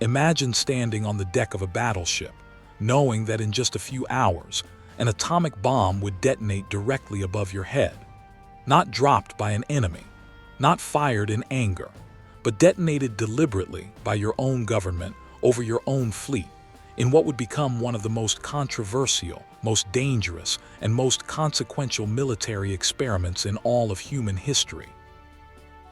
Imagine standing on the deck of a battleship, knowing that in just a few hours, an atomic bomb would detonate directly above your head. Not dropped by an enemy, not fired in anger, but detonated deliberately by your own government over your own fleet, in what would become one of the most controversial, most dangerous, and most consequential military experiments in all of human history.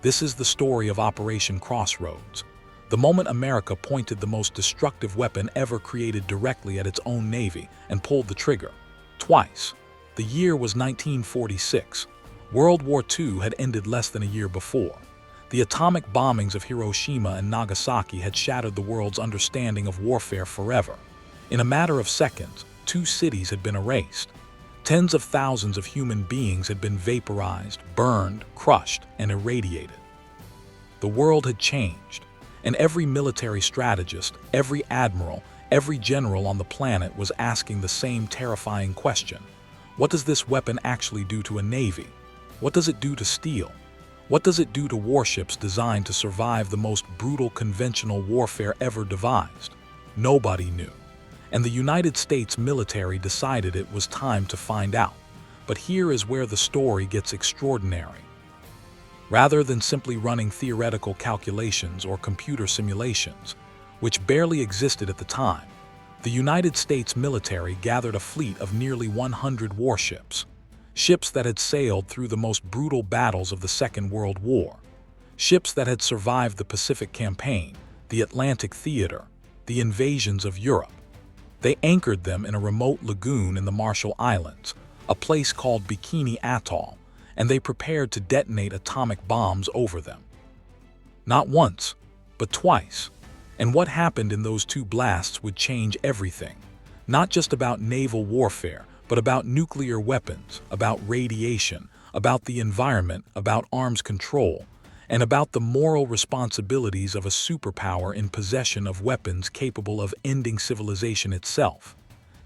This is the story of Operation Crossroads, the moment America pointed the most destructive weapon ever created directly at its own navy and pulled the trigger. Twice. The year was 1946. World War II had ended less than a year before. The atomic bombings of Hiroshima and Nagasaki had shattered the world's understanding of warfare forever. In a matter of seconds, 2 cities had been erased. Tens of thousands of human beings had been vaporized, burned, crushed, and irradiated. The world had changed, and every military strategist, every admiral, every general on the planet was asking the same terrifying question. What does this weapon actually do to a navy? What does it do to steel? What does it do to warships designed to survive the most brutal conventional warfare ever devised? Nobody knew. And the United States military decided it was time to find out. But here is where the story gets extraordinary. Rather than simply running theoretical calculations or computer simulations, which barely existed at the time, the United States military gathered a fleet of nearly 100 warships. Ships that had sailed through the most brutal battles of the Second World War. Ships that had survived the Pacific Campaign, the Atlantic Theater, the invasions of Europe. They anchored them in a remote lagoon in the Marshall Islands, a place called Bikini Atoll, and they prepared to detonate atomic bombs over them. Not once, but twice. And what happened in those 2 blasts would change everything. Not just about naval warfare, but about nuclear weapons, about radiation, about the environment, about arms control, and about the moral responsibilities of a superpower in possession of weapons capable of ending civilization itself.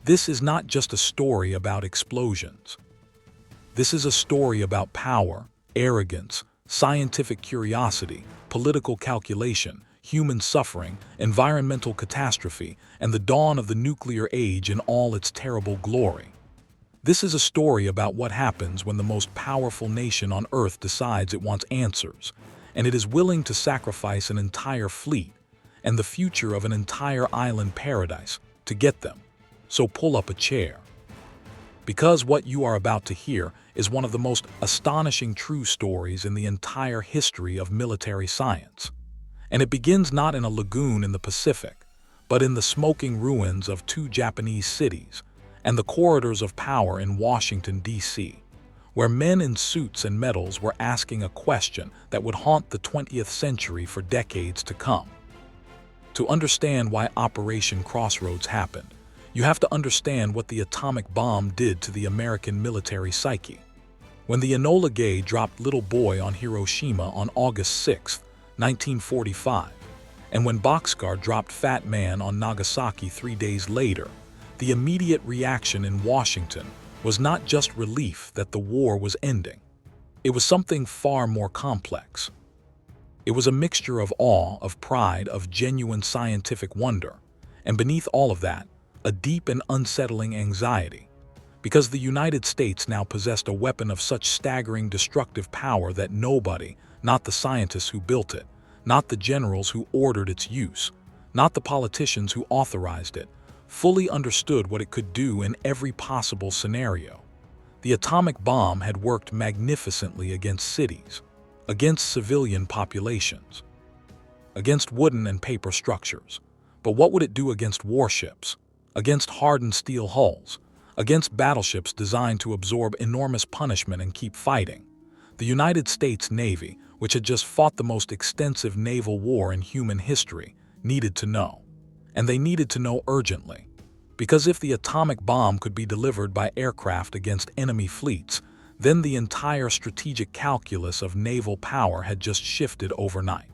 This is not just a story about explosions. This is a story about power, arrogance, scientific curiosity, political calculation, human suffering, environmental catastrophe, and the dawn of the nuclear age in all its terrible glory. This is a story about what happens when the most powerful nation on Earth decides it wants answers, and it is willing to sacrifice an entire fleet and the future of an entire island paradise to get them. So pull up a chair. Because what you are about to hear is one of the most astonishing true stories in the entire history of military science. And it begins not in a lagoon in the Pacific, but in the smoking ruins of 2 Japanese cities, and the corridors of power in Washington, D.C., where men in suits and medals were asking a question that would haunt the 20th century for decades to come. To understand why Operation Crossroads happened, you have to understand what the atomic bomb did to the American military psyche. When the Enola Gay dropped Little Boy on Hiroshima on August 6, 1945, and when Boxcar dropped Fat Man on Nagasaki 3 days later, the immediate reaction in Washington was not just relief that the war was ending. It was something far more complex. It was a mixture of awe, of pride, of genuine scientific wonder, and beneath all of that, a deep and unsettling anxiety, because the United States now possessed a weapon of such staggering destructive power that nobody, not the scientists who built it, not the generals who ordered its use, not the politicians who authorized it, fully understood what it could do in every possible scenario. The atomic bomb had worked magnificently against cities, against civilian populations, against wooden and paper structures. But what would it do against warships, against hardened steel hulls, against battleships designed to absorb enormous punishment and keep fighting? The United States Navy, which had just fought the most extensive naval war in human history, needed to know. And they needed to know urgently. Because if the atomic bomb could be delivered by aircraft against enemy fleets, then the entire strategic calculus of naval power had just shifted overnight.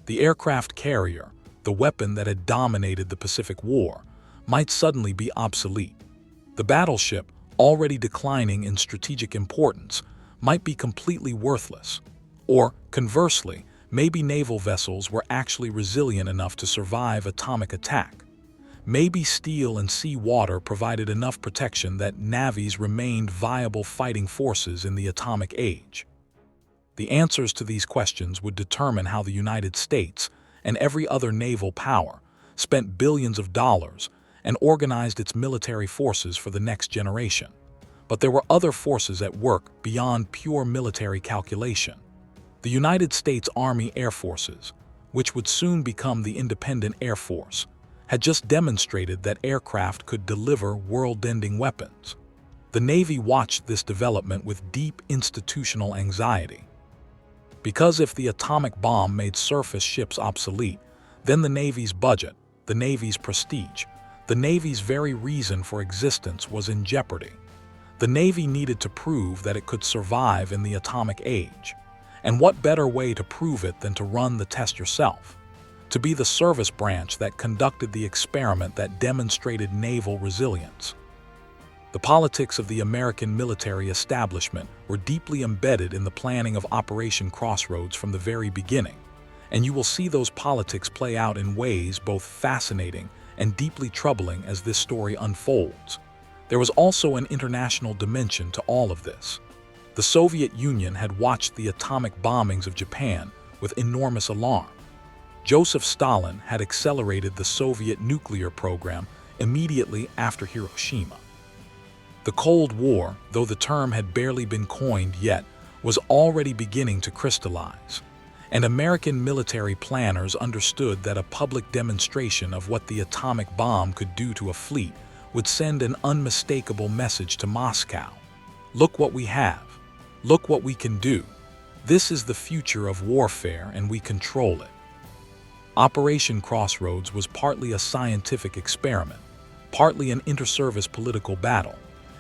The aircraft carrier, the weapon that had dominated the Pacific War, might suddenly be obsolete. The battleship, already declining in strategic importance, might be completely worthless. Or, conversely, Maybe naval vessels were actually resilient enough to survive atomic attack. Maybe steel and sea water provided enough protection that navies remained viable fighting forces in the atomic age. The answers to these questions would determine how the United States and every other naval power spent billions of dollars and organized its military forces for the next generation. But there were other forces at work beyond pure military calculation. The United States Army Air Forces, which would soon become the Independent Air Force, had just demonstrated that aircraft could deliver world-ending weapons. The Navy watched this development with deep institutional anxiety. Because if the atomic bomb made surface ships obsolete, then the Navy's budget, the Navy's prestige, the Navy's very reason for existence was in jeopardy. The Navy needed to prove that it could survive in the atomic age. And what better way to prove it than to run the test yourself? To be the service branch that conducted the experiment that demonstrated naval resilience. The politics of the American military establishment were deeply embedded in the planning of Operation Crossroads from the very beginning, and you will see those politics play out in ways both fascinating and deeply troubling as this story unfolds. There was also an international dimension to all of this. The Soviet Union had watched the atomic bombings of Japan with enormous alarm. Joseph Stalin had accelerated the Soviet nuclear program immediately after Hiroshima. The Cold War, though the term had barely been coined yet, was already beginning to crystallize, and American military planners understood that a public demonstration of what the atomic bomb could do to a fleet would send an unmistakable message to Moscow. Look what we have. Look what we can do. This is the future of warfare, and we control it. Operation Crossroads was partly a scientific experiment, partly an inter-service political battle,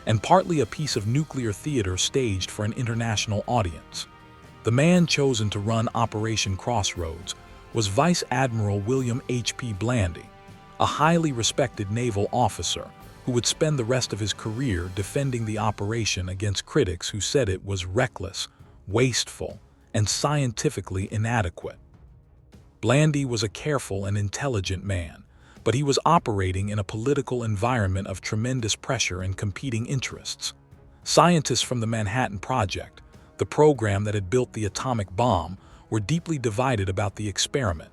and partly a piece of nuclear theater staged for an international audience. The man chosen to run Operation Crossroads was Vice Admiral William H.P. Blandy, a highly respected naval officer who would spend the rest of his career defending the operation against critics who said it was reckless, wasteful, and scientifically inadequate. Blandy was a careful and intelligent man, but he was operating in a political environment of tremendous pressure and competing interests. Scientists from the Manhattan Project, the program that had built the atomic bomb, were deeply divided about the experiment.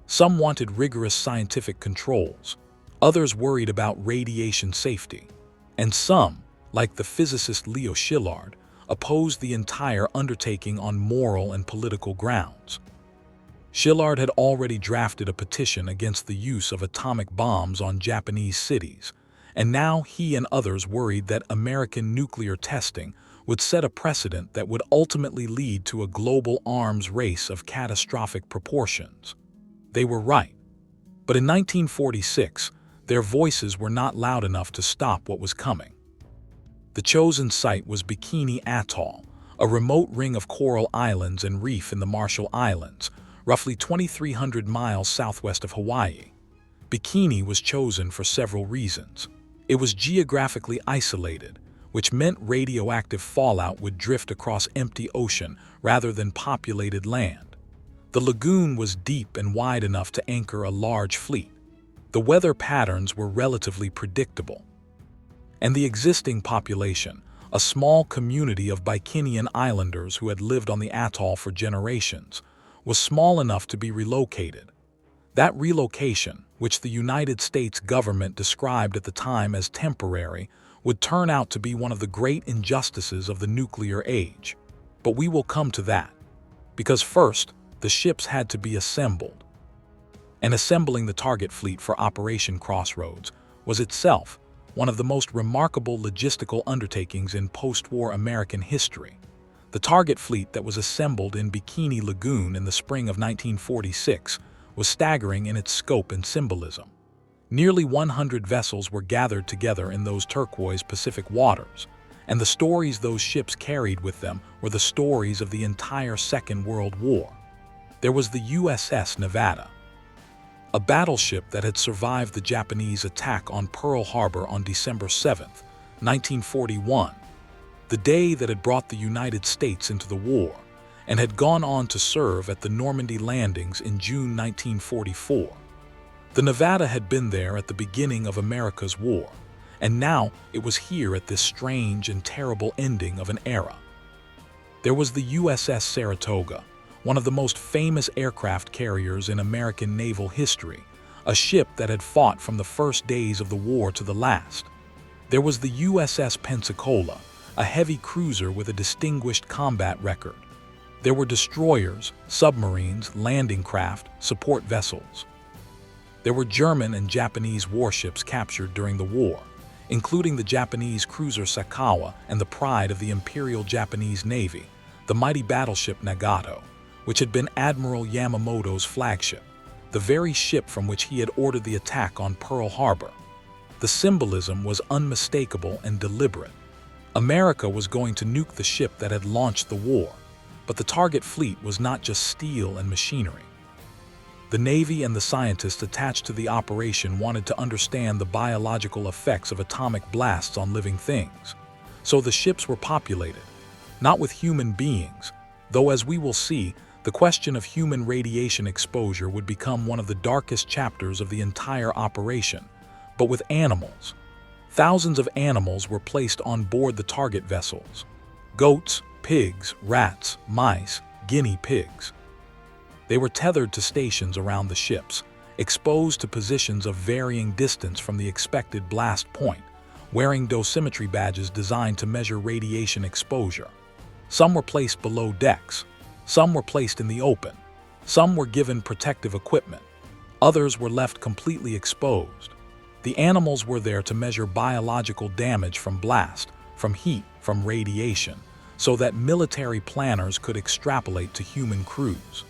Some wanted rigorous scientific controls, others worried about radiation safety, and some, like the physicist Leo Szilard, opposed the entire undertaking on moral and political grounds. Szilard had already drafted a petition against the use of atomic bombs on Japanese cities, and now he and others worried that American nuclear testing would set a precedent that would ultimately lead to a global arms race of catastrophic proportions. They were right. But in 1946, their voices were not loud enough to stop what was coming. The chosen site was Bikini Atoll, a remote ring of coral islands and reef in the Marshall Islands, roughly 2,300 miles southwest of Hawaii. Bikini was chosen for several reasons. It was geographically isolated, which meant radioactive fallout would drift across empty ocean rather than populated land. The lagoon was deep and wide enough to anchor a large fleet. The weather patterns were relatively predictable. And the existing population, a small community of Bikinian islanders who had lived on the atoll for generations, was small enough to be relocated. That relocation, which the United States government described at the time as temporary, would turn out to be one of the great injustices of the nuclear age. But we will come to that. Because first, the ships had to be assembled. And assembling the target fleet for Operation Crossroads was itself one of the most remarkable logistical undertakings in post-war American history. The target fleet that was assembled in Bikini Lagoon in the spring of 1946 was staggering in its scope and symbolism. Nearly 100 vessels were gathered together in those turquoise Pacific waters, and the stories those ships carried with them were the stories of the entire Second World War. There was the USS Nevada, a battleship that had survived the Japanese attack on Pearl Harbor on December 7, 1941, the day that had brought the United States into the war, and had gone on to serve at the Normandy landings in June 1944. The Nevada had been there at the beginning of America's war, and now it was here at this strange and terrible ending of an era. There was the USS Saratoga, one of the most famous aircraft carriers in American naval history, a ship that had fought from the first days of the war to the last. There was the USS Pensacola, a heavy cruiser with a distinguished combat record. There were destroyers, submarines, landing craft, support vessels. There were German and Japanese warships captured during the war, including the Japanese cruiser Sakawa and the pride of the Imperial Japanese Navy, the mighty battleship Nagato, which had been Admiral Yamamoto's flagship, the very ship from which he had ordered the attack on Pearl Harbor. The symbolism was unmistakable and deliberate. America was going to nuke the ship that had launched the war, but the target fleet was not just steel and machinery. The Navy and the scientists attached to the operation wanted to understand the biological effects of atomic blasts on living things. So the ships were populated, not with human beings, though as we will see, the question of human radiation exposure would become one of the darkest chapters of the entire operation, but with animals. Thousands of animals were placed on board the target vessels. Goats, pigs, rats, mice, guinea pigs. They were tethered to stations around the ships, exposed to positions of varying distance from the expected blast point, wearing dosimetry badges designed to measure radiation exposure. Some were placed below decks. Some were placed in the open. Some were given protective equipment. Others were left completely exposed. The animals were there to measure biological damage from blast, from heat, from radiation, so that military planners could extrapolate to human crews.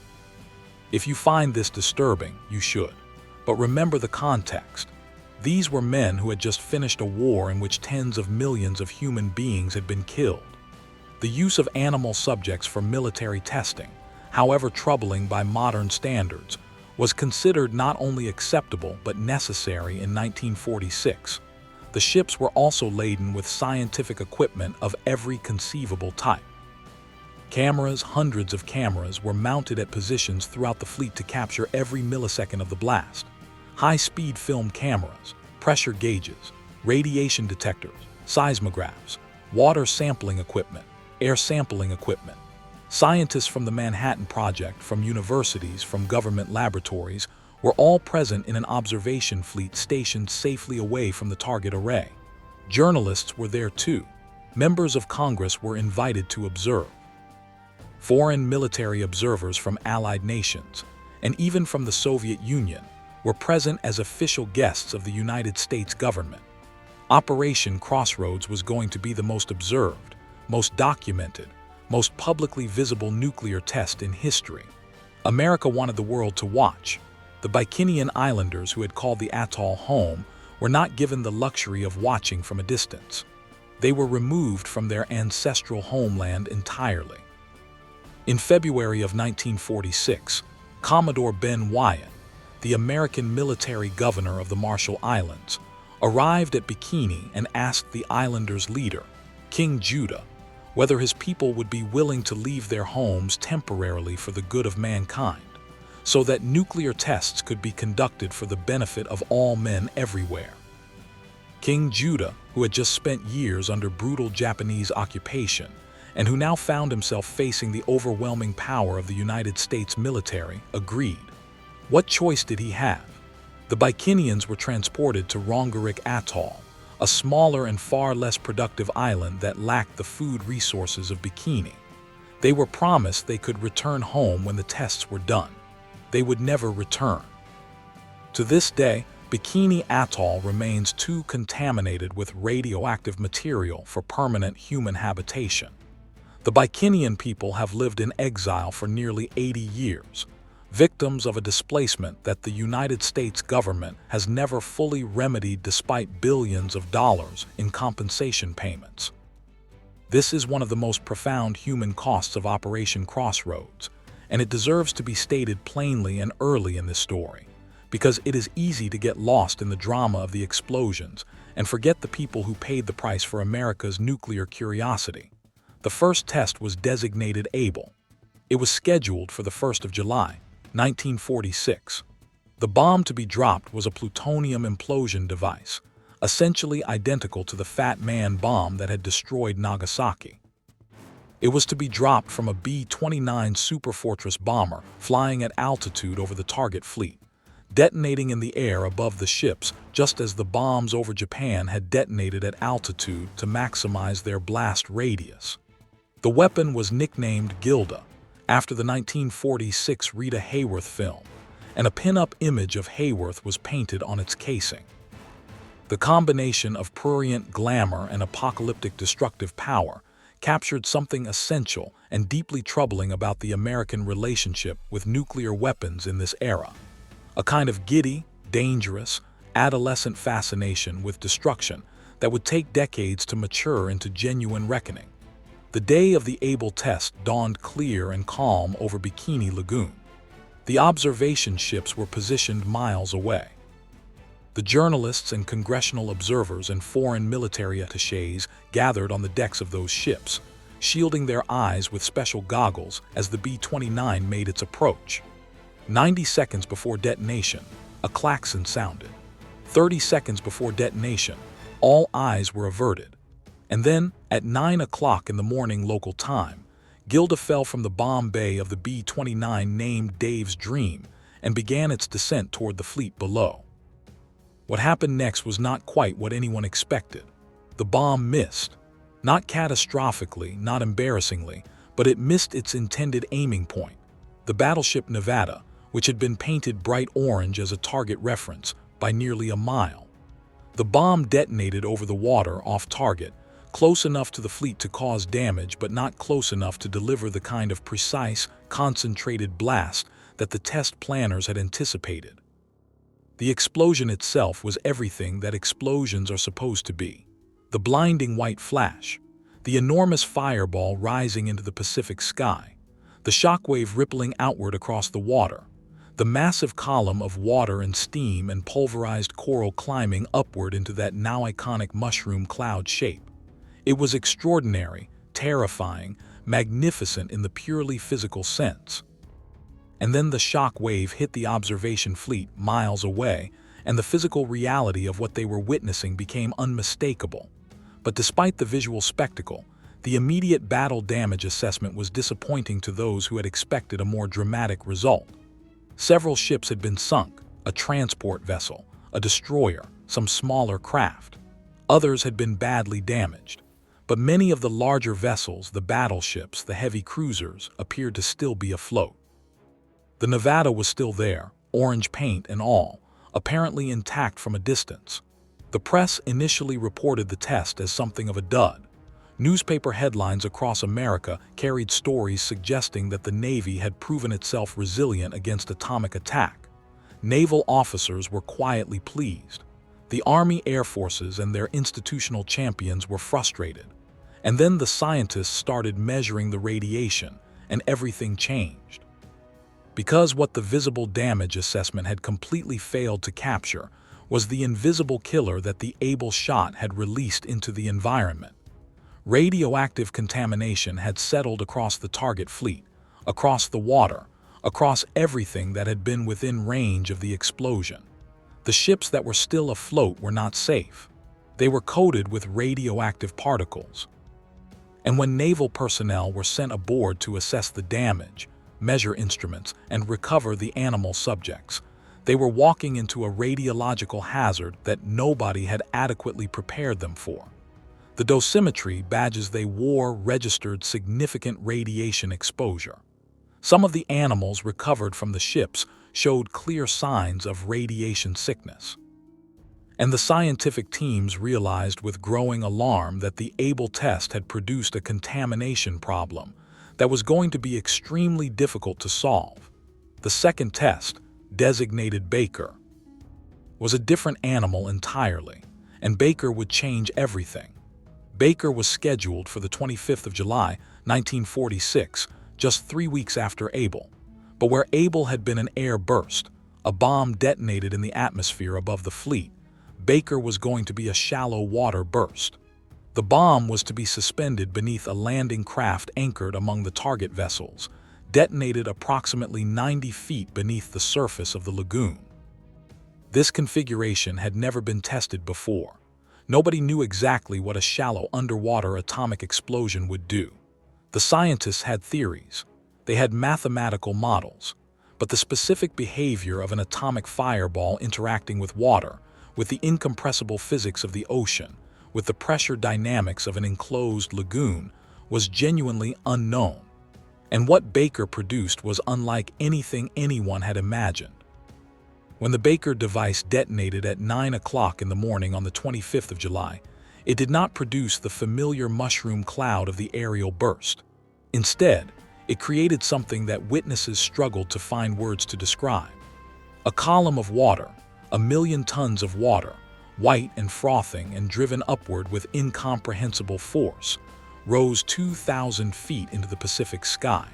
If you find this disturbing, you should. But remember the context. These were men who had just finished a war in which tens of millions of human beings had been killed. The use of animal subjects for military testing, however troubling by modern standards, was considered not only acceptable but necessary in 1946. The ships were also laden with scientific equipment of every conceivable type. Cameras, hundreds of cameras, were mounted at positions throughout the fleet to capture every millisecond of the blast. High-speed film cameras, pressure gauges, radiation detectors, seismographs, water sampling equipment, air sampling equipment. Scientists from the Manhattan Project, from universities, from government laboratories, were all present in an observation fleet stationed safely away from the target array. Journalists were there too. Members of Congress were invited to observe. Foreign military observers from allied nations, and even from the Soviet Union, were present as official guests of the United States government. Operation Crossroads was going to be the most observed, most documented, most publicly visible nuclear test in history. America wanted the world to watch. The Bikinian islanders who had called the atoll home were not given the luxury of watching from a distance. They were removed from their ancestral homeland entirely. In February of 1946, Commodore Ben Wyatt, the American military governor of the Marshall Islands, arrived at Bikini and asked the islanders' leader, King Judah, whether his people would be willing to leave their homes temporarily for the good of mankind, so that nuclear tests could be conducted for the benefit of all men everywhere. King Judah, who had just spent years under brutal Japanese occupation, and who now found himself facing the overwhelming power of the United States military, agreed. What choice did he have? The Bikinians were transported to Rongerik Atoll, a smaller and far less productive island that lacked the food resources of Bikini. They were promised they could return home when the tests were done. They would never return. To this day, Bikini Atoll remains too contaminated with radioactive material for permanent human habitation. The Bikinian people have lived in exile for nearly 80 years, victims of a displacement that the United States government has never fully remedied despite billions of dollars in compensation payments. This is one of the most profound human costs of Operation Crossroads, and it deserves to be stated plainly and early in this story, because it is easy to get lost in the drama of the explosions and forget the people who paid the price for America's nuclear curiosity. The first test was designated Able. It was scheduled for the 1st of July, 1946. The bomb to be dropped was a plutonium implosion device, essentially identical to the Fat Man bomb that had destroyed Nagasaki. It was to be dropped from a B-29 Superfortress bomber flying at altitude over the target fleet, detonating in the air above the ships just as the bombs over Japan had detonated at altitude to maximize their blast radius. The weapon was nicknamed Gilda, after the 1946 Rita Hayworth film, and a pin-up image of Hayworth was painted on its casing. The combination of prurient glamour and apocalyptic destructive power captured something essential and deeply troubling about the American relationship with nuclear weapons in this era. A kind of giddy, dangerous, adolescent fascination with destruction that would take decades to mature into genuine reckoning. The day of the Able test dawned clear and calm over Bikini Lagoon. The observation ships were positioned miles away. The journalists and congressional observers and foreign military attachés gathered on the decks of those ships, shielding their eyes with special goggles as the B-29 made its approach. 90 seconds before detonation, a klaxon sounded. 30 seconds before detonation, all eyes were averted. And then, at 9 o'clock in the morning local time, Gilda fell from the bomb bay of the B-29 named Dave's Dream and began its descent toward the fleet below. What happened next was not quite what anyone expected. The bomb missed. Not catastrophically, not embarrassingly, but it missed its intended aiming point, the battleship Nevada, which had been painted bright orange as a target reference, by nearly a mile. The bomb detonated over the water off target, close enough to the fleet to cause damage but not close enough to deliver the kind of precise, concentrated blast that the test planners had anticipated. The explosion itself was everything that explosions are supposed to be. The blinding white flash, the enormous fireball rising into the Pacific sky, the shockwave rippling outward across the water, the massive column of water and steam and pulverized coral climbing upward into that now iconic mushroom cloud shape. It was extraordinary, terrifying, magnificent in the purely physical sense. And then the shock wave hit the observation fleet miles away, and the physical reality of what they were witnessing became unmistakable. But despite the visual spectacle, the immediate battle damage assessment was disappointing to those who had expected a more dramatic result. Several ships had been sunk, a transport vessel, a destroyer, some smaller craft. Others had been badly damaged. But many of the larger vessels, the battleships, the heavy cruisers, appeared to still be afloat. The Nevada was still there, orange paint and all, apparently intact from a distance. The press initially reported the test as something of a dud. Newspaper headlines across America carried stories suggesting that the Navy had proven itself resilient against atomic attack. Naval officers were quietly pleased. The Army Air Forces and their institutional champions were frustrated. And then the scientists started measuring the radiation, and everything changed. Because what the visible damage assessment had completely failed to capture was the invisible killer that the Able shot had released into the environment. Radioactive contamination had settled across the target fleet, across the water, across everything that had been within range of the explosion. The ships that were still afloat were not safe. They were coated with radioactive particles. And when naval personnel were sent aboard to assess the damage, measure instruments, and recover the animal subjects, they were walking into a radiological hazard that nobody had adequately prepared them for. The dosimetry badges they wore registered significant radiation exposure. Some of the animals recovered from the ships showed clear signs of radiation sickness. And the scientific teams realized with growing alarm that the Able test had produced a contamination problem that was going to be extremely difficult to solve. The second test, designated Baker, was a different animal entirely, and Baker would change everything. Baker was scheduled for the 25th of July, 1946, just 3 weeks after Able. But where Able had been an air burst, a bomb detonated in the atmosphere above the fleet, Baker was going to be a shallow water burst. The bomb was to be suspended beneath a landing craft anchored among the target vessels, detonated approximately 90 feet beneath the surface of the lagoon. This configuration had never been tested before. Nobody knew exactly what a shallow underwater atomic explosion would do. The scientists had theories. They had mathematical models. But the specific behavior of an atomic fireball interacting with water, with the incompressible physics of the ocean, with the pressure dynamics of an enclosed lagoon, was genuinely unknown. And what Baker produced was unlike anything anyone had imagined. When the Baker device detonated at 9 o'clock in the morning on the 25th of July, it did not produce the familiar mushroom cloud of the aerial burst. Instead, it created something that witnesses struggled to find words to describe. A column of water, 1,000,000 tons of water, white and frothing and driven upward with incomprehensible force, rose 2,000 feet into the Pacific sky.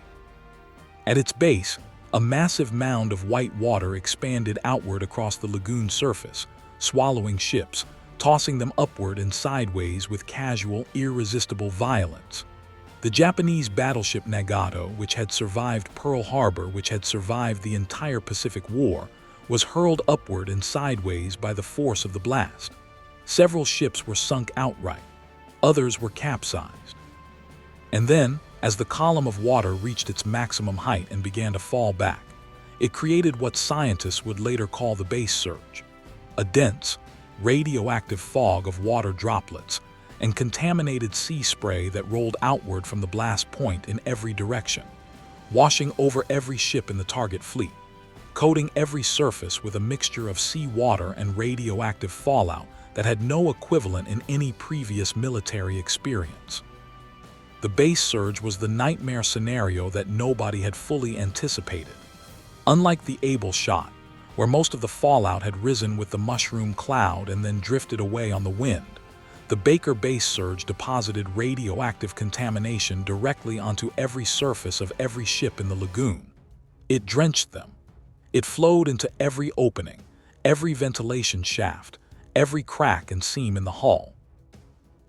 At its base, a massive mound of white water expanded outward across the lagoon surface, swallowing ships, tossing them upward and sideways with casual, irresistible violence. The Japanese battleship Nagato, which had survived Pearl Harbor, which had survived the entire Pacific War, was hurled upward and sideways by the force of the blast. Several ships were sunk outright. Others were capsized. And then, as the column of water reached its maximum height and began to fall back, it created what scientists would later call the base surge, a dense, radioactive fog of water droplets and contaminated sea spray that rolled outward from the blast point in every direction, washing over every ship in the target fleet, coating every surface with a mixture of seawater and radioactive fallout that had no equivalent in any previous military experience. The base surge was the nightmare scenario that nobody had fully anticipated. Unlike the Able shot, where most of the fallout had risen with the mushroom cloud and then drifted away on the wind, the Baker base surge deposited radioactive contamination directly onto every surface of every ship in the lagoon. It drenched them. It flowed into every opening, every ventilation shaft, every crack and seam in the hull.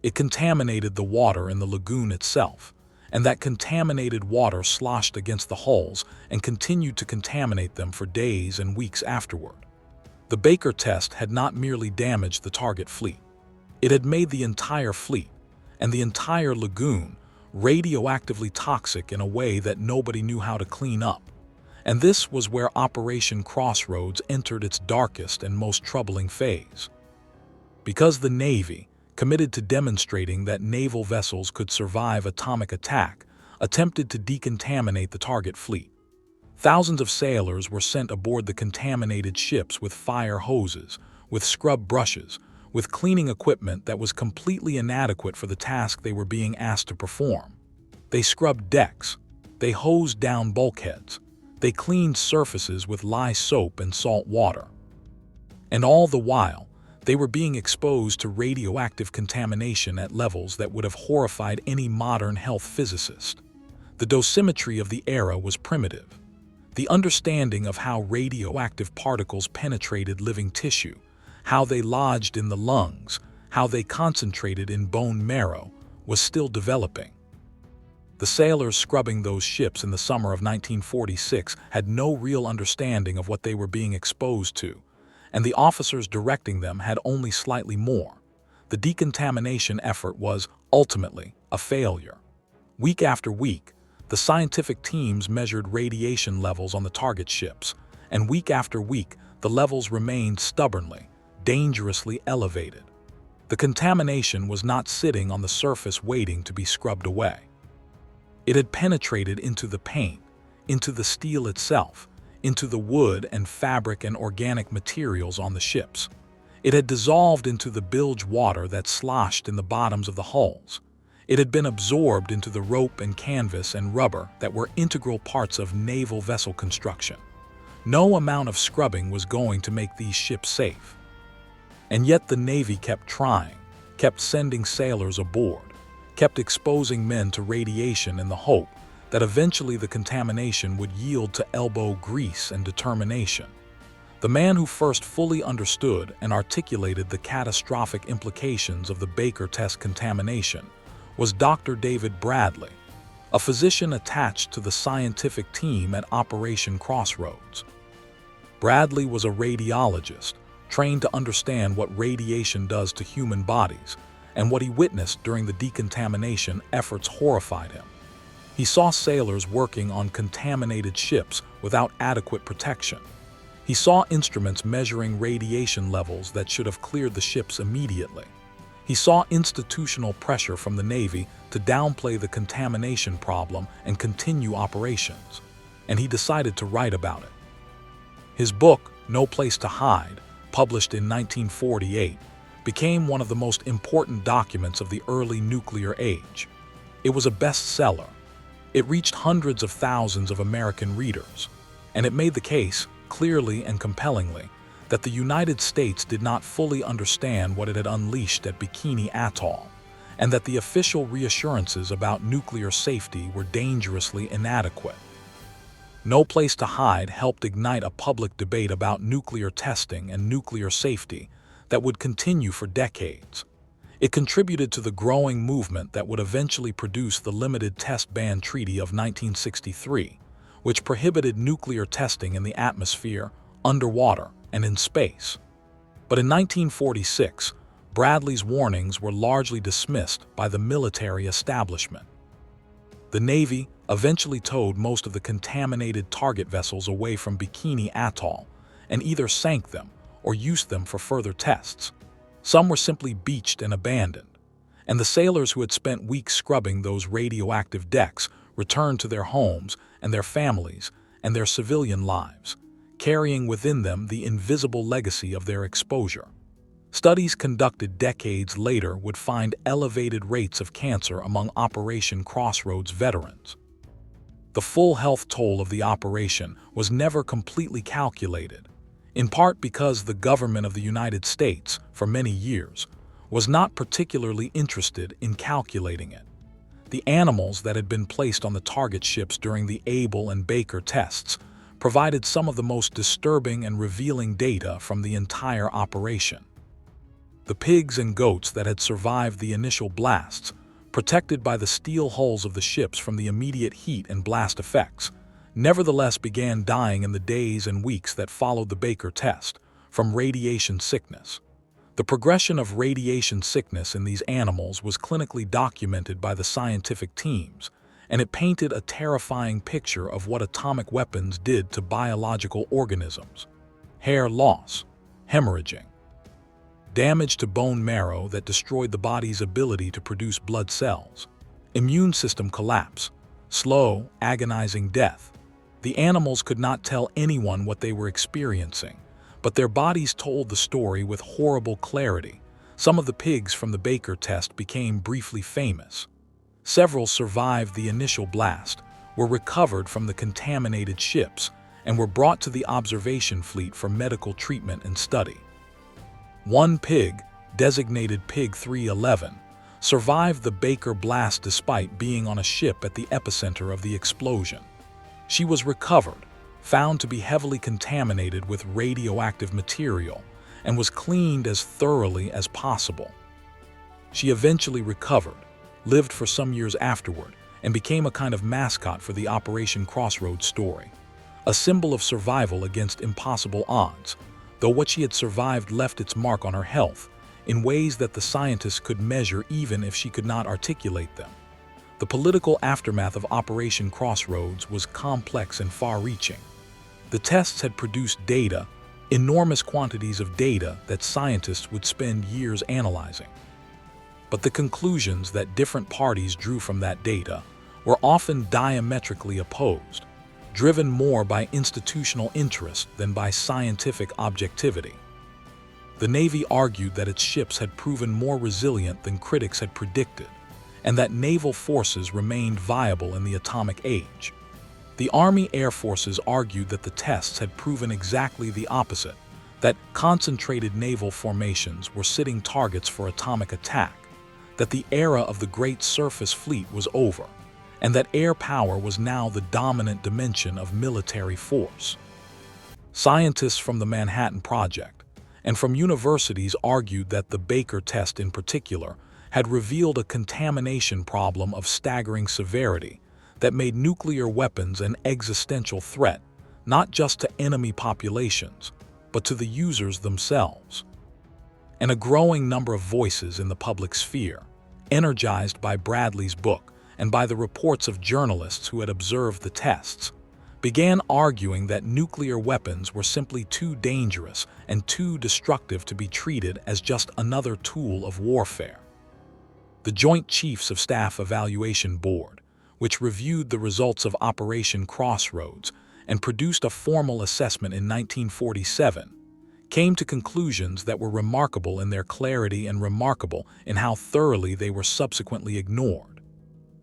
It contaminated the water in the lagoon itself, and that contaminated water sloshed against the hulls and continued to contaminate them for days and weeks afterward. The Baker test had not merely damaged the target fleet. It had made the entire fleet, and the entire lagoon, radioactively toxic in a way that nobody knew how to clean up. And this was where Operation Crossroads entered its darkest and most troubling phase. Because the Navy, committed to demonstrating that naval vessels could survive atomic attack, attempted to decontaminate the target fleet. Thousands of sailors were sent aboard the contaminated ships with fire hoses, with scrub brushes, with cleaning equipment that was completely inadequate for the task they were being asked to perform. They scrubbed decks. They hosed down bulkheads. They cleaned surfaces with lye soap and salt water. And all the while, they were being exposed to radioactive contamination at levels that would have horrified any modern health physicist. The dosimetry of the era was primitive. The understanding of how radioactive particles penetrated living tissue, how they lodged in the lungs, how they concentrated in bone marrow, was still developing. The sailors scrubbing those ships in the summer of 1946 had no real understanding of what they were being exposed to, and the officers directing them had only slightly more. The decontamination effort was, ultimately, a failure. Week after week, the scientific teams measured radiation levels on the target ships, and week after week, the levels remained stubbornly, dangerously elevated. The contamination was not sitting on the surface waiting to be scrubbed away. It had penetrated into the paint, into the steel itself, into the wood and fabric and organic materials on the ships. It had dissolved into the bilge water that sloshed in the bottoms of the hulls. It had been absorbed into the rope and canvas and rubber that were integral parts of naval vessel construction. No amount of scrubbing was going to make these ships safe. And yet the Navy kept trying, kept sending sailors aboard, kept exposing men to radiation in the hope that eventually the contamination would yield to elbow grease and determination. The man who first fully understood and articulated the catastrophic implications of the Baker test contamination was Dr. David Bradley, a physician attached to the scientific team at Operation Crossroads. Bradley was a radiologist, trained to understand what radiation does to human bodies, and what he witnessed during the decontamination efforts horrified him. He saw sailors working on contaminated ships without adequate protection. He saw instruments measuring radiation levels that should have cleared the ships immediately. He saw institutional pressure from the Navy to downplay the contamination problem and continue operations, and he decided to write about it. His book, No Place to Hide, published in 1948, became one of the most important documents of the early nuclear age. It was a bestseller. It reached hundreds of thousands of American readers, and it made the case, clearly and compellingly, that the United States did not fully understand what it had unleashed at Bikini Atoll, and that the official reassurances about nuclear safety were dangerously inadequate. No Place to Hide helped ignite a public debate about nuclear testing and nuclear safety that would continue for decades. It contributed to the growing movement that would eventually produce the Limited Test Ban Treaty of 1963, which prohibited nuclear testing in the atmosphere, underwater, and in space. But in 1946, Bradley's warnings were largely dismissed by the military establishment. The Navy eventually towed most of the contaminated target vessels away from Bikini Atoll and either sank them or used them for further tests. Some were simply beached and abandoned, and the sailors who had spent weeks scrubbing those radioactive decks returned to their homes and their families and their civilian lives, carrying within them the invisible legacy of their exposure. Studies conducted decades later would find elevated rates of cancer among Operation Crossroads veterans. The full health toll of the operation was never completely calculated, in part because the government of the United States, for many years, was not particularly interested in calculating it. The animals that had been placed on the target ships during the Able and Baker tests provided some of the most disturbing and revealing data from the entire operation. The pigs and goats that had survived the initial blasts, protected by the steel hulls of the ships from the immediate heat and blast effects, nevertheless began dying in the days and weeks that followed the Baker test, from radiation sickness. The progression of radiation sickness in these animals was clinically documented by the scientific teams, and it painted a terrifying picture of what atomic weapons did to biological organisms: hair loss, hemorrhaging, damage to bone marrow that destroyed the body's ability to produce blood cells, immune system collapse, slow, agonizing death. The animals could not tell anyone what they were experiencing, but their bodies told the story with horrible clarity. Some of the pigs from the Baker test became briefly famous. Several survived the initial blast, were recovered from the contaminated ships, and were brought to the observation fleet for medical treatment and study. One pig, designated Pig 311, survived the Baker blast despite being on a ship at the epicenter of the explosion. She was recovered, found to be heavily contaminated with radioactive material, and was cleaned as thoroughly as possible. She eventually recovered, lived for some years afterward, and became a kind of mascot for the Operation Crossroads story, a symbol of survival against impossible odds, though what she had survived left its mark on her health in ways that the scientists could measure even if she could not articulate them. The political aftermath of Operation Crossroads was complex and far-reaching. The tests had produced data, enormous quantities of data that scientists would spend years analyzing. But the conclusions that different parties drew from that data were often diametrically opposed, driven more by institutional interest than by scientific objectivity. The Navy argued that its ships had proven more resilient than critics had predicted, and that naval forces remained viable in the atomic age. The Army Air Forces argued that the tests had proven exactly the opposite, that concentrated naval formations were sitting targets for atomic attack, that the era of the Great Surface Fleet was over, and that air power was now the dominant dimension of military force. Scientists from the Manhattan Project and from universities argued that the Baker test in particular had revealed a contamination problem of staggering severity that made nuclear weapons an existential threat, not just to enemy populations, but to the users themselves. And a growing number of voices in the public sphere, energized by Bradley's book and by the reports of journalists who had observed the tests, began arguing that nuclear weapons were simply too dangerous and too destructive to be treated as just another tool of warfare. The Joint Chiefs of Staff Evaluation Board, which reviewed the results of Operation Crossroads and produced a formal assessment in 1947, came to conclusions that were remarkable in their clarity and remarkable in how thoroughly they were subsequently ignored.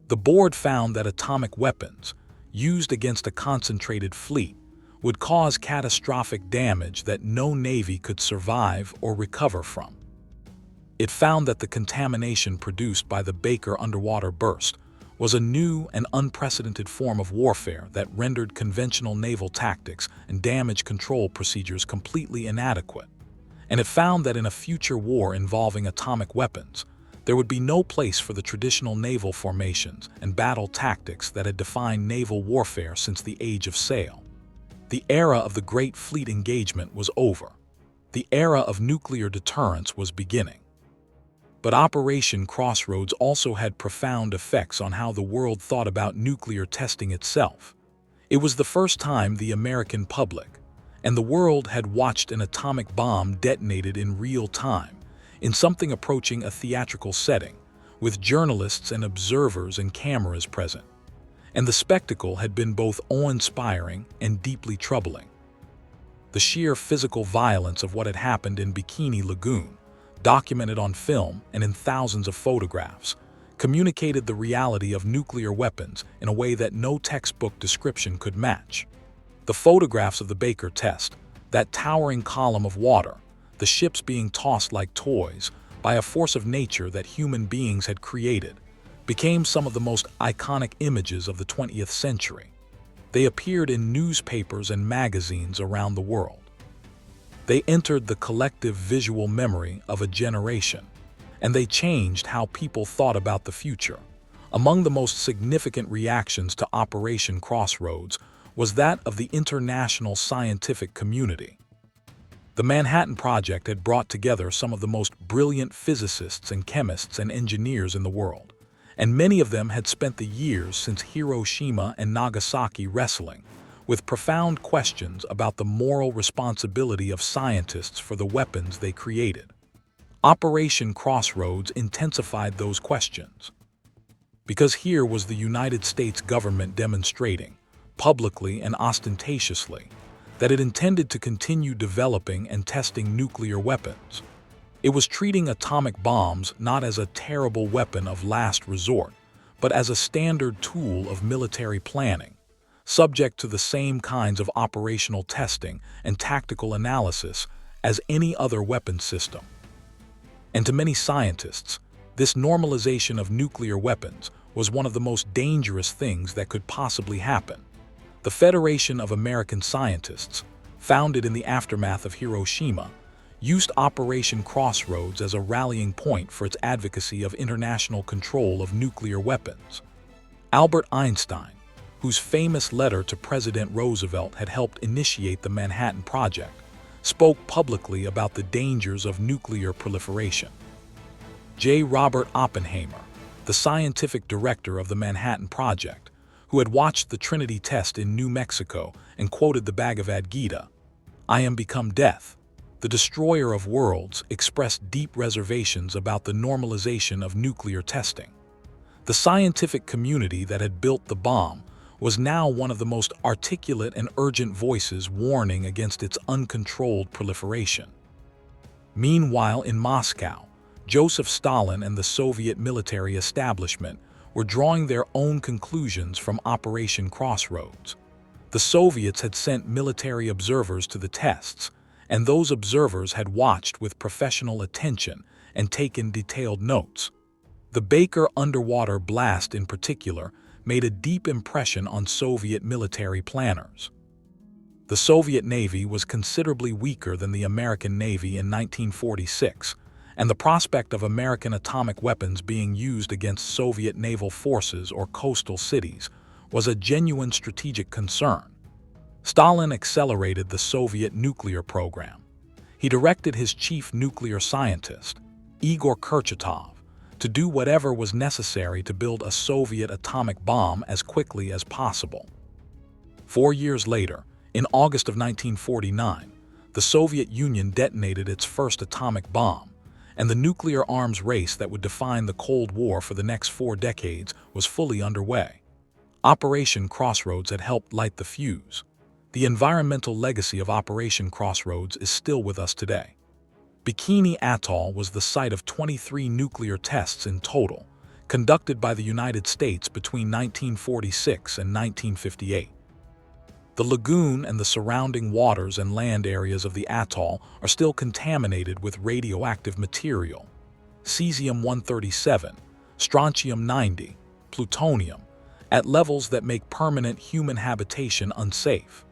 The board found that atomic weapons, used against a concentrated fleet, would cause catastrophic damage that no navy could survive or recover from. It found that the contamination produced by the Baker underwater burst was a new and unprecedented form of warfare that rendered conventional naval tactics and damage control procedures completely inadequate. And it found that in a future war involving atomic weapons, there would be no place for the traditional naval formations and battle tactics that had defined naval warfare since the age of sail. The era of the Great Fleet Engagement was over. The era of nuclear deterrence was beginning. But Operation Crossroads also had profound effects on how the world thought about nuclear testing itself. It was the first time the American public and the world had watched an atomic bomb detonated in real time, in something approaching a theatrical setting, with journalists and observers and cameras present. And the spectacle had been both awe-inspiring and deeply troubling. The sheer physical violence of what had happened in Bikini Lagoon, documented on film and in thousands of photographs, communicated the reality of nuclear weapons in a way that no textbook description could match. The photographs of the Baker test, that towering column of water, the ships being tossed like toys by a force of nature that human beings had created, became some of the most iconic images of the 20th century. They appeared in newspapers and magazines around the world. They entered the collective visual memory of a generation, and they changed how people thought about the future. Among the most significant reactions to Operation Crossroads was that of the international scientific community. The Manhattan Project had brought together some of the most brilliant physicists and chemists and engineers in the world, and many of them had spent the years since Hiroshima and Nagasaki wrestling with profound questions about the moral responsibility of scientists for the weapons they created. Operation Crossroads intensified those questions. Because here was the United States government demonstrating, publicly and ostentatiously, that it intended to continue developing and testing nuclear weapons. It was treating atomic bombs not as a terrible weapon of last resort, but as a standard tool of military planning, subject to the same kinds of operational testing and tactical analysis as any other weapon system. And to many scientists, this normalization of nuclear weapons was one of the most dangerous things that could possibly happen. The Federation of American Scientists, founded in the aftermath of Hiroshima, used Operation Crossroads as a rallying point for its advocacy of international control of nuclear weapons. Albert Einstein, whose famous letter to President Roosevelt had helped initiate the Manhattan Project, spoke publicly about the dangers of nuclear proliferation. J. Robert Oppenheimer, the scientific director of the Manhattan Project, who had watched the Trinity test in New Mexico and quoted the Bhagavad Gita, "I am become death," the destroyer of worlds, expressed deep reservations about the normalization of nuclear testing. The scientific community that had built the bomb was now one of the most articulate and urgent voices warning against its uncontrolled proliferation. Meanwhile, in Moscow, Joseph Stalin and the Soviet military establishment were drawing their own conclusions from Operation Crossroads. The Soviets had sent military observers to the tests, and those observers had watched with professional attention and taken detailed notes. The Baker underwater blast in particular made a deep impression on Soviet military planners. The Soviet Navy was considerably weaker than the American Navy in 1946, and the prospect of American atomic weapons being used against Soviet naval forces or coastal cities was a genuine strategic concern. Stalin accelerated the Soviet nuclear program. He directed his chief nuclear scientist, Igor Kurchatov, to do whatever was necessary to build a Soviet atomic bomb as quickly as possible. 4 years later, in August of 1949, the Soviet Union detonated its first atomic bomb, and the nuclear arms race that would define the Cold War for the next 4 decades was fully underway. Operation Crossroads had helped light the fuse. The environmental legacy of Operation Crossroads is still with us today. Bikini Atoll was the site of 23 nuclear tests in total, conducted by the United States between 1946 and 1958. The lagoon and the surrounding waters and land areas of the atoll are still contaminated with radioactive material, cesium-137, strontium-90, plutonium, at levels that make permanent human habitation unsafe.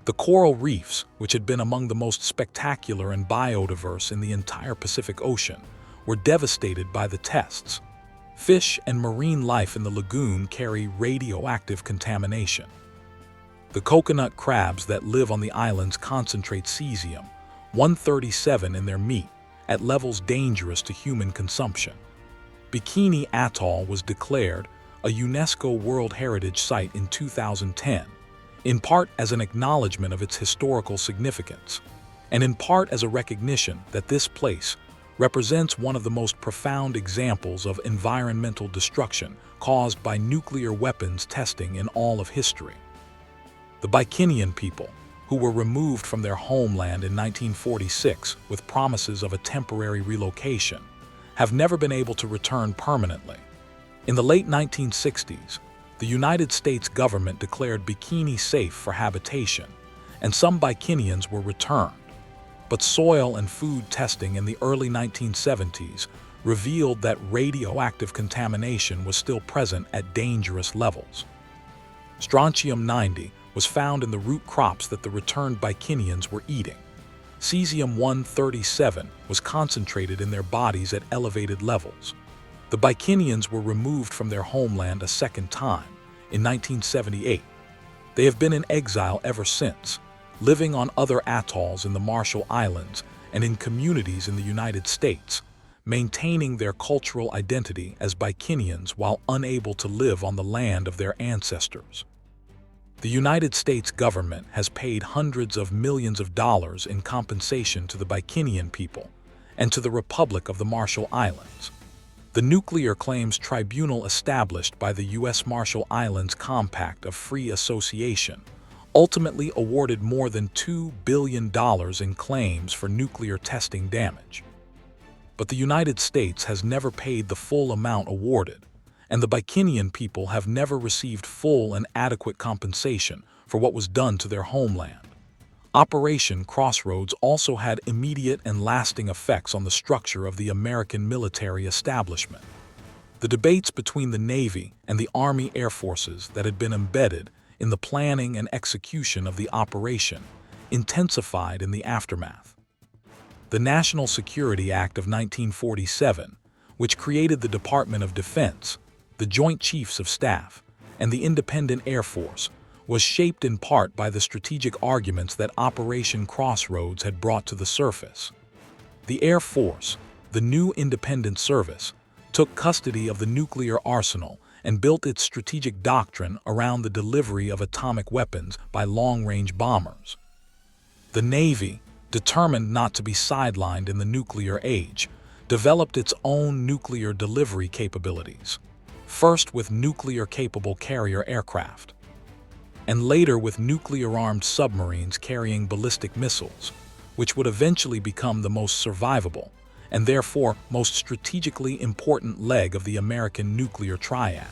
The coral reefs, which had been among the most spectacular and biodiverse in the entire Pacific Ocean, were devastated by the tests. Fish and marine life in the lagoon carry radioactive contamination. The coconut crabs that live on the islands concentrate cesium-137 in their meat at levels dangerous to human consumption. Bikini Atoll was declared a UNESCO World Heritage Site in 2010, in part as an acknowledgement of its historical significance, and in part as a recognition that this place represents one of the most profound examples of environmental destruction caused by nuclear weapons testing in all of history. The Bikinian people, who were removed from their homeland in 1946 with promises of a temporary relocation, have never been able to return permanently. In the late 1960s, the United States government declared Bikini safe for habitation, and some Bikinians were returned. But soil and food testing in the early 1970s revealed that radioactive contamination was still present at dangerous levels. Strontium-90 was found in the root crops that the returned Bikinians were eating. Cesium-137 was concentrated in their bodies at elevated levels. The Bikinians were removed from their homeland a second time, in 1978. They have been in exile ever since, living on other atolls in the Marshall Islands and in communities in the United States, maintaining their cultural identity as Bikinians while unable to live on the land of their ancestors. The United States government has paid hundreds of millions of dollars in compensation to the Bikinian people and to the Republic of the Marshall Islands. The Nuclear Claims Tribunal established by the U.S. Marshall Islands Compact of Free Association ultimately awarded more than $2 billion in claims for nuclear testing damage. But the United States has never paid the full amount awarded, and the Bikinian people have never received full and adequate compensation for what was done to their homeland. Operation Crossroads also had immediate and lasting effects on the structure of the American military establishment. The debates between the Navy and the Army Air Forces that had been embedded in the planning and execution of the operation intensified in the aftermath. The National Security Act of 1947, which created the Department of Defense, the Joint Chiefs of Staff, and the Independent Air Force, was shaped in part by the strategic arguments that Operation Crossroads had brought to the surface. The Air Force, the new independent service, took custody of the nuclear arsenal and built its strategic doctrine around the delivery of atomic weapons by long-range bombers. The Navy, determined not to be sidelined in the nuclear age, developed its own nuclear delivery capabilities, first with nuclear-capable carrier aircraft, and later with nuclear-armed submarines carrying ballistic missiles, which would eventually become the most survivable and therefore most strategically important leg of the American nuclear triad.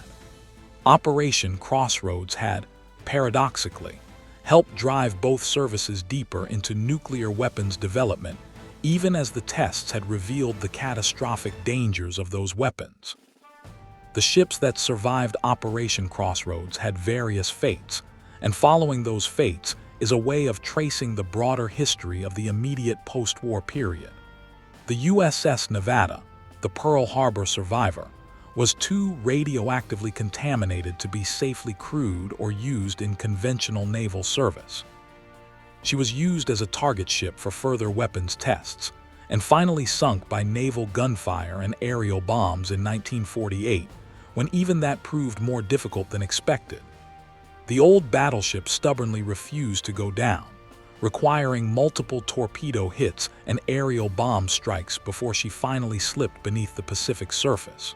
Operation Crossroads had, paradoxically, helped drive both services deeper into nuclear weapons development, even as the tests had revealed the catastrophic dangers of those weapons. The ships that survived Operation Crossroads had various fates, and following those fates is a way of tracing the broader history of the immediate post-war period. The USS Nevada, the Pearl Harbor survivor, was too radioactively contaminated to be safely crewed or used in conventional naval service. She was used as a target ship for further weapons tests, and finally sunk by naval gunfire and aerial bombs in 1948, when even that proved more difficult than expected. The old battleship stubbornly refused to go down, requiring multiple torpedo hits and aerial bomb strikes before she finally slipped beneath the Pacific surface.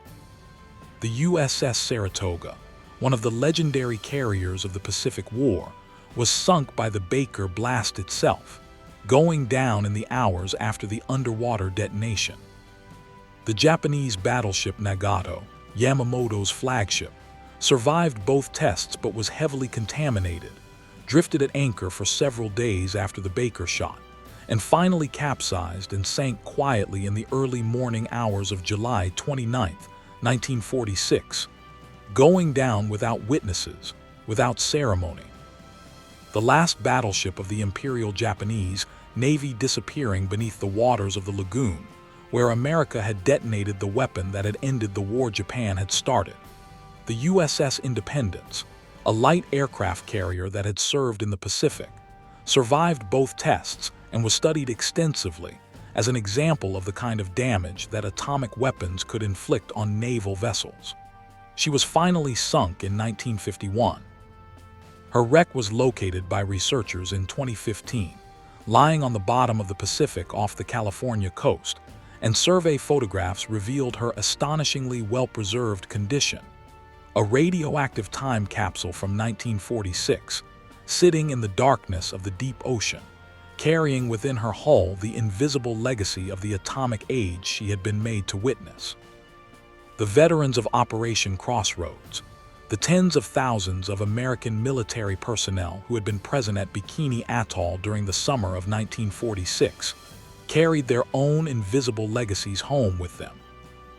The USS Saratoga, one of the legendary carriers of the Pacific War, was sunk by the Baker blast itself, going down in the hours after the underwater detonation. The Japanese battleship Nagato, Yamamoto's flagship, survived both tests but was heavily contaminated, drifted at anchor for several days after the Baker shot, and finally capsized and sank quietly in the early morning hours of July 29, 1946, going down without witnesses, without ceremony. The last battleship of the Imperial Japanese Navy disappearing beneath the waters of the lagoon, where America had detonated the weapon that had ended the war Japan had started. The USS Independence, a light aircraft carrier that had served in the Pacific, survived both tests and was studied extensively as an example of the kind of damage that atomic weapons could inflict on naval vessels. She was finally sunk in 1951. Her wreck was located by researchers in 2015, lying on the bottom of the Pacific off the California coast, and survey photographs revealed her astonishingly well-preserved condition. A radioactive time capsule from 1946, sitting in the darkness of the deep ocean, carrying within her hull the invisible legacy of the atomic age she had been made to witness. The veterans of Operation Crossroads, the tens of thousands of American military personnel who had been present at Bikini Atoll during the summer of 1946, carried their own invisible legacies home with them.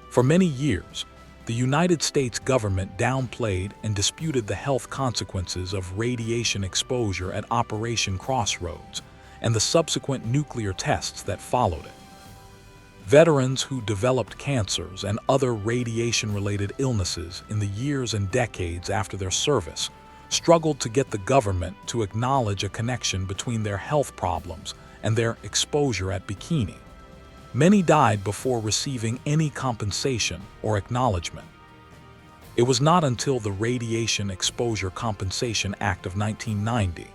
For many years, the United States government downplayed and disputed the health consequences of radiation exposure at Operation Crossroads and the subsequent nuclear tests that followed it. Veterans who developed cancers and other radiation-related illnesses in the years and decades after their service struggled to get the government to acknowledge a connection between their health problems and their exposure at Bikini. Many died before receiving any compensation or acknowledgement. It was not until the Radiation Exposure Compensation Act of 1990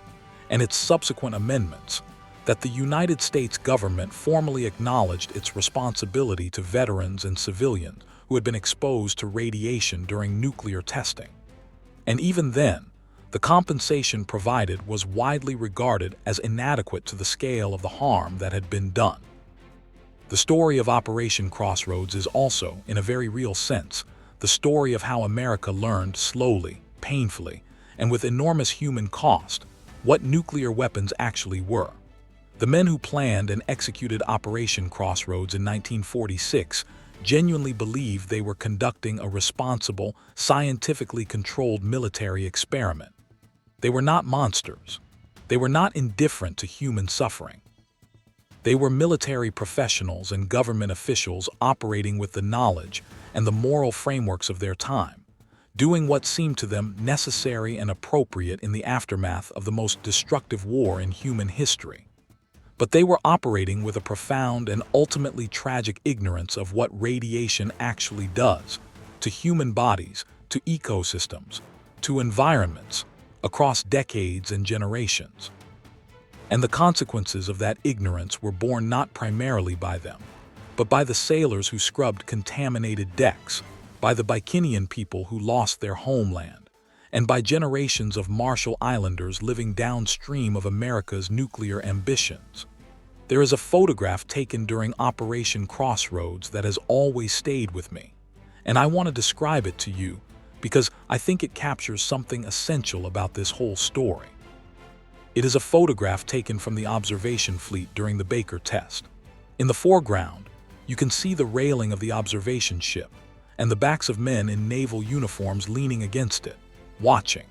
and its subsequent amendments that the United States government formally acknowledged its responsibility to veterans and civilians who had been exposed to radiation during nuclear testing. And even then, the compensation provided was widely regarded as inadequate to the scale of the harm that had been done. The story of Operation Crossroads is also, in a very real sense, the story of how America learned slowly, painfully, and with enormous human cost, what nuclear weapons actually were. The men who planned and executed Operation Crossroads in 1946 genuinely believed they were conducting a responsible, scientifically controlled military experiment. They were not monsters. They were not indifferent to human suffering. They were military professionals and government officials operating with the knowledge and the moral frameworks of their time, doing what seemed to them necessary and appropriate in the aftermath of the most destructive war in human history. But they were operating with a profound and ultimately tragic ignorance of what radiation actually does to human bodies, to ecosystems, to environments, across decades and generations. And the consequences of that ignorance were borne not primarily by them, but by the sailors who scrubbed contaminated decks, by the Bikinian people who lost their homeland, and by generations of Marshall Islanders living downstream of America's nuclear ambitions. There is a photograph taken during Operation Crossroads that has always stayed with me, and I want to describe it to you because I think it captures something essential about this whole story. It is a photograph taken from the observation fleet during the Baker test. In the foreground, you can see the railing of the observation ship and the backs of men in naval uniforms leaning against it, watching.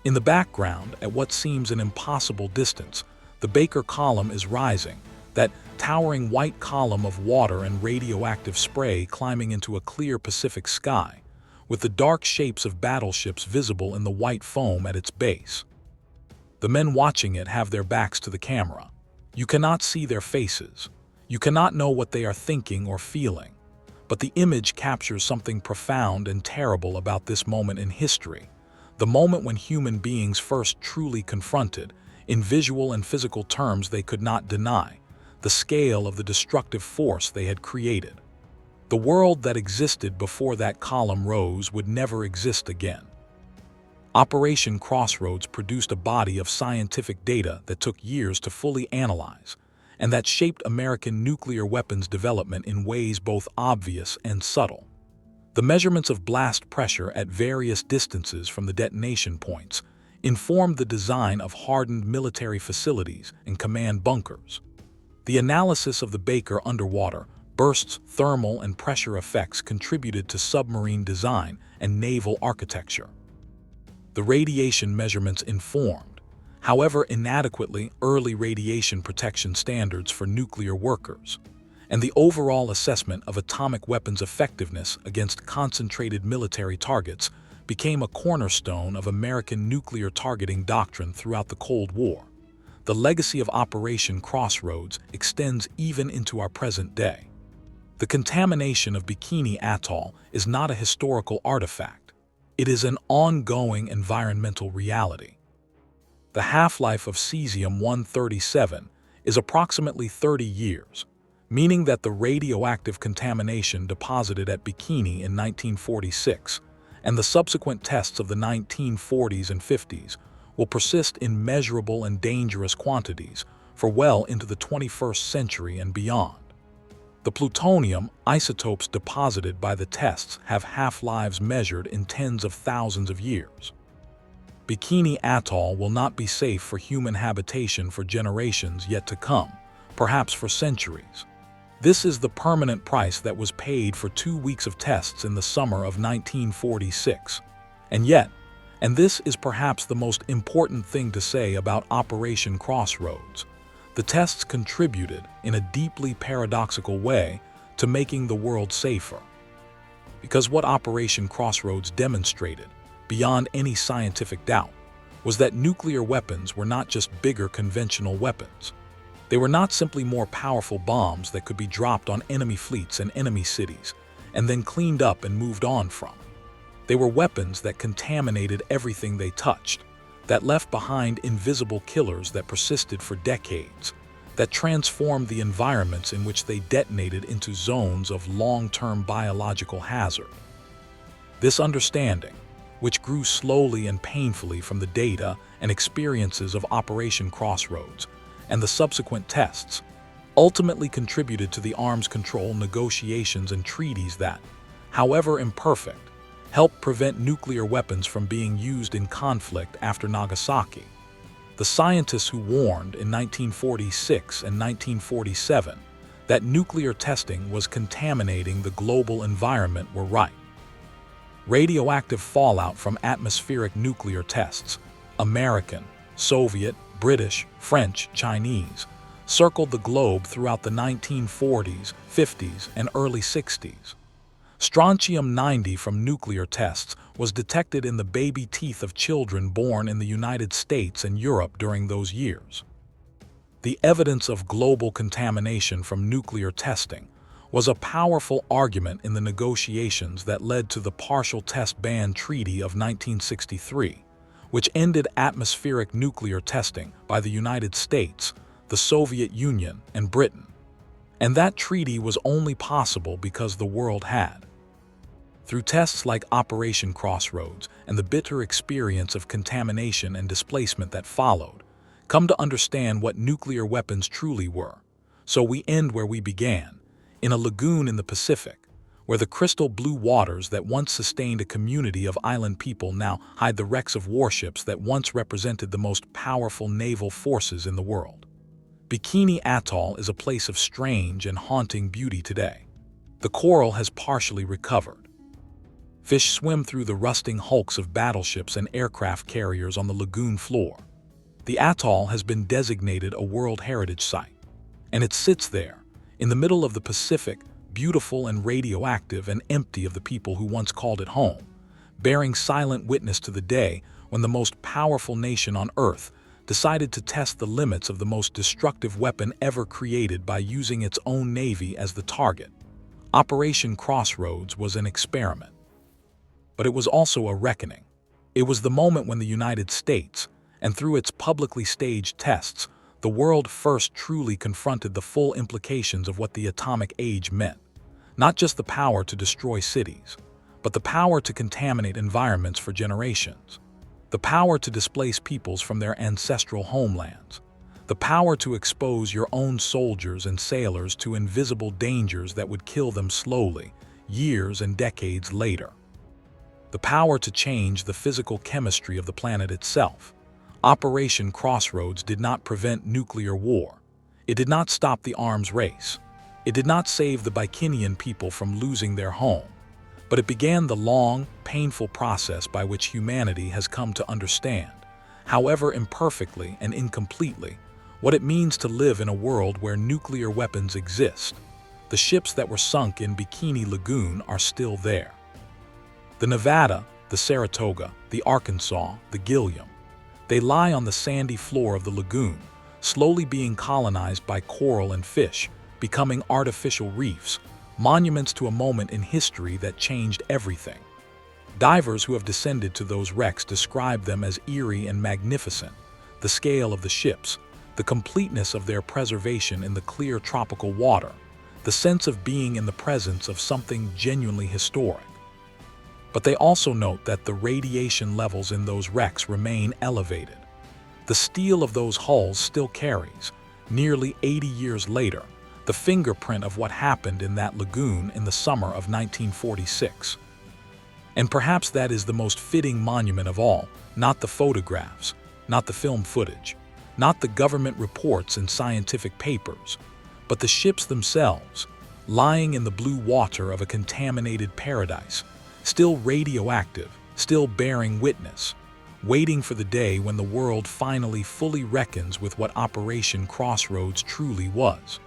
In the background, at what seems an impossible distance, the Baker column is rising, that towering white column of water and radioactive spray climbing into a clear Pacific sky, with the dark shapes of battleships visible in the white foam at its base. The men watching it have their backs to the camera. You cannot see their faces. You cannot know what they are thinking or feeling. But the image captures something profound and terrible about this moment in history, the moment when human beings first truly confronted, in visual and physical terms they could not deny, the scale of the destructive force they had created. The world that existed before that column rose would never exist again. Operation Crossroads produced a body of scientific data that took years to fully analyze, and that shaped American nuclear weapons development in ways both obvious and subtle. The measurements of blast pressure at various distances from the detonation points informed the design of hardened military facilities and command bunkers. The analysis of the Baker underwater bursts, thermal and pressure effects contributed to submarine design and naval architecture. The radiation measurements informed, however inadequately, early radiation protection standards for nuclear workers, and the overall assessment of atomic weapons' effectiveness against concentrated military targets became a cornerstone of American nuclear targeting doctrine throughout the Cold War. The legacy of Operation Crossroads extends even into our present day. The contamination of Bikini Atoll is not a historical artifact. It is an ongoing environmental reality. The half-life of cesium-137 is approximately 30 years, meaning that the radioactive contamination deposited at Bikini in 1946 and the subsequent tests of the 1940s and 50s will persist in measurable and dangerous quantities for well into the 21st century and beyond. The plutonium isotopes deposited by the tests have half-lives measured in tens of thousands of years. Bikini Atoll will not be safe for human habitation for generations yet to come, perhaps for centuries. This is the permanent price that was paid for 2 weeks of tests in the summer of 1946. And yet, and this is perhaps the most important thing to say about Operation Crossroads, the tests contributed in a deeply paradoxical way to making the world safer. Because what Operation Crossroads demonstrated, beyond any scientific doubt, was that nuclear weapons were not just bigger conventional weapons. They were not simply more powerful bombs that could be dropped on enemy fleets and enemy cities, and then cleaned up and moved on from. They were weapons that contaminated everything they touched, that left behind invisible killers that persisted for decades, that transformed the environments in which they detonated into zones of long-term biological hazard. This understanding, which grew slowly and painfully from the data and experiences of Operation Crossroads and the subsequent tests, ultimately contributed to the arms control negotiations and treaties that, however imperfect, helped prevent nuclear weapons from being used in conflict after Nagasaki. The scientists who warned in 1946 and 1947 that nuclear testing was contaminating the global environment were right. Radioactive fallout from atmospheric nuclear tests, American, Soviet, British, French, Chinese, circled the globe throughout the 1940s, 50s, and early 60s. Strontium-90 from nuclear tests was detected in the baby teeth of children born in the United States and Europe during those years. The evidence of global contamination from nuclear testing was a powerful argument in the negotiations that led to the Partial Test Ban Treaty of 1963, which ended atmospheric nuclear testing by the United States, the Soviet Union, and Britain. And that treaty was only possible because the world had, through tests like Operation Crossroads and the bitter experience of contamination and displacement that followed, come to understand what nuclear weapons truly were. So we end where we began, in a lagoon in the Pacific, where the crystal blue waters that once sustained a community of island people now hide the wrecks of warships that once represented the most powerful naval forces in the world. Bikini Atoll is a place of strange and haunting beauty today. The coral has partially recovered. Fish swim through the rusting hulks of battleships and aircraft carriers on the lagoon floor. The atoll has been designated a World Heritage Site, and it sits there, in the middle of the Pacific, beautiful and radioactive and empty of the people who once called it home, bearing silent witness to the day when the most powerful nation on Earth decided to test the limits of the most destructive weapon ever created by using its own navy as the target. Operation Crossroads was an experiment. But it was also a reckoning. It was the moment when the United States, and through its publicly staged tests, the world first truly confronted the full implications of what the atomic age meant. Not just the power to destroy cities, but the power to contaminate environments for generations. The power to displace peoples from their ancestral homelands. The power to expose your own soldiers and sailors to invisible dangers that would kill them slowly, years and decades later. The power to change the physical chemistry of the planet itself. Operation Crossroads did not prevent nuclear war. It did not stop the arms race. It did not save the Bikinian people from losing their home. But it began the long, painful process by which humanity has come to understand, however imperfectly and incompletely, what it means to live in a world where nuclear weapons exist. The ships that were sunk in Bikini Lagoon are still there. The Nevada, the Saratoga, the Arkansas, the Gilliam. They lie on the sandy floor of the lagoon, slowly being colonized by coral and fish, becoming artificial reefs, monuments to a moment in history that changed everything. Divers who have descended to those wrecks describe them as eerie and magnificent, the scale of the ships, the completeness of their preservation in the clear tropical water, the sense of being in the presence of something genuinely historic. But they also note that the radiation levels in those wrecks remain elevated. The steel of those hulls still carries, nearly 80 years later, the fingerprint of what happened in that lagoon in the summer of 1946. And perhaps that is the most fitting monument of all, not the photographs, not the film footage, not the government reports and scientific papers, but the ships themselves, lying in the blue water of a contaminated paradise, still radioactive, still bearing witness, waiting for the day when the world finally fully reckons with what Operation Crossroads truly was.